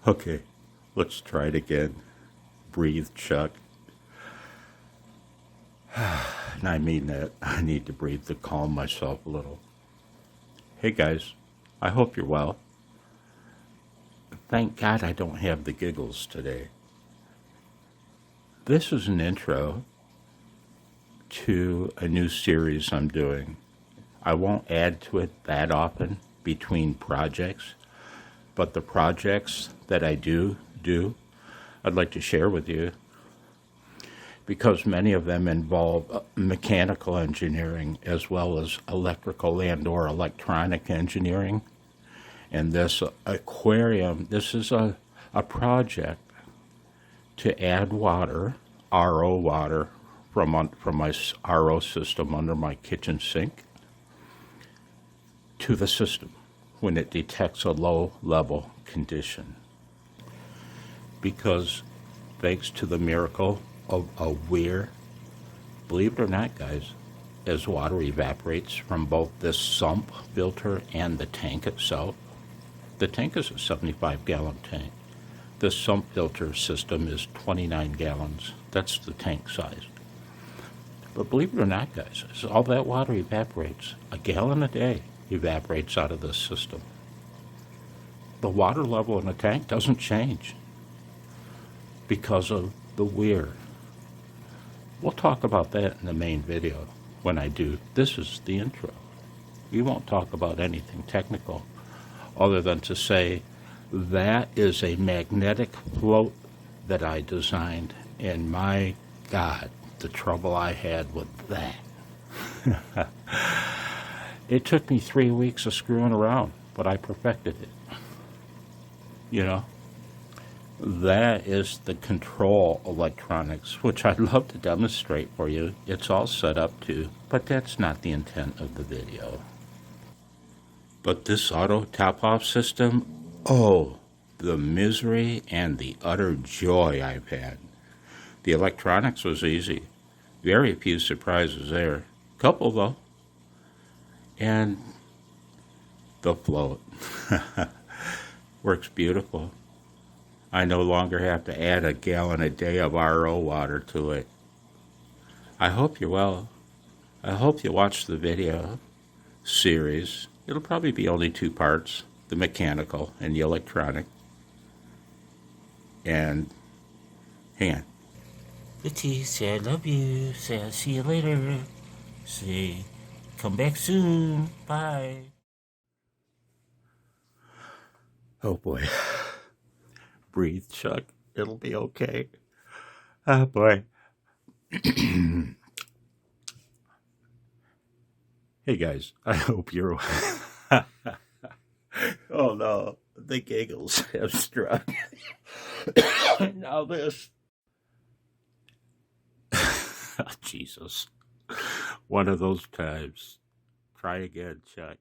Okay, let's try it again. Breathe, Chuck. And I mean that. I need to breathe to calm myself a little. Hey guys, I hope you're well. Thank God I don't have the giggles today. This is an intro to a new series I'm doing. I won't add to it that often between projects, but the projects that I do, I'd like to share with you because many of them involve mechanical engineering as well as electrical and or electronic engineering. And this aquarium, this is a project to add water, RO water, from my RO system under my kitchen sink to the system when it detects a low level condition. Because thanks to the miracle of a weir, believe it or not, guys, as water evaporates from both this sump filter and the tank itself, the tank is a 75-gallon tank. The sump filter system is 29 gallons. That's the tank size. But believe it or not, guys, as all that water evaporates, a gallon a day evaporates out of this system. The water level in the tank doesn't change because of the weir. We'll talk about that in the main video when I do. This is the intro. We won't talk about anything technical other than to say that is a magnetic float that I designed, and my God, the trouble I had with that. It took me 3 weeks of screwing around, but I perfected it. You know, that is the control electronics, which I'd love to demonstrate for you. It's all set up to, but that's not the intent of the video. But this auto top-off system, oh, the misery and the utter joy I've had. The electronics was easy. Very few surprises there. Couple, though. And the float. Works beautiful. I no longer have to add a gallon a day of RO water to it. I hope you're well. I hope you watch the video series. It'll probably be only 2 parts, the mechanical and the electronic. And hang on. Blitzy, say I love you. Say I'll see you later. Say come back soon. Bye. Oh boy. Breathe, Chuck. It'll be okay. Oh boy. Hey guys, I hope you're. Oh no, the giggles have struck. Now this. Jesus. One of those times. Try again, Chuck.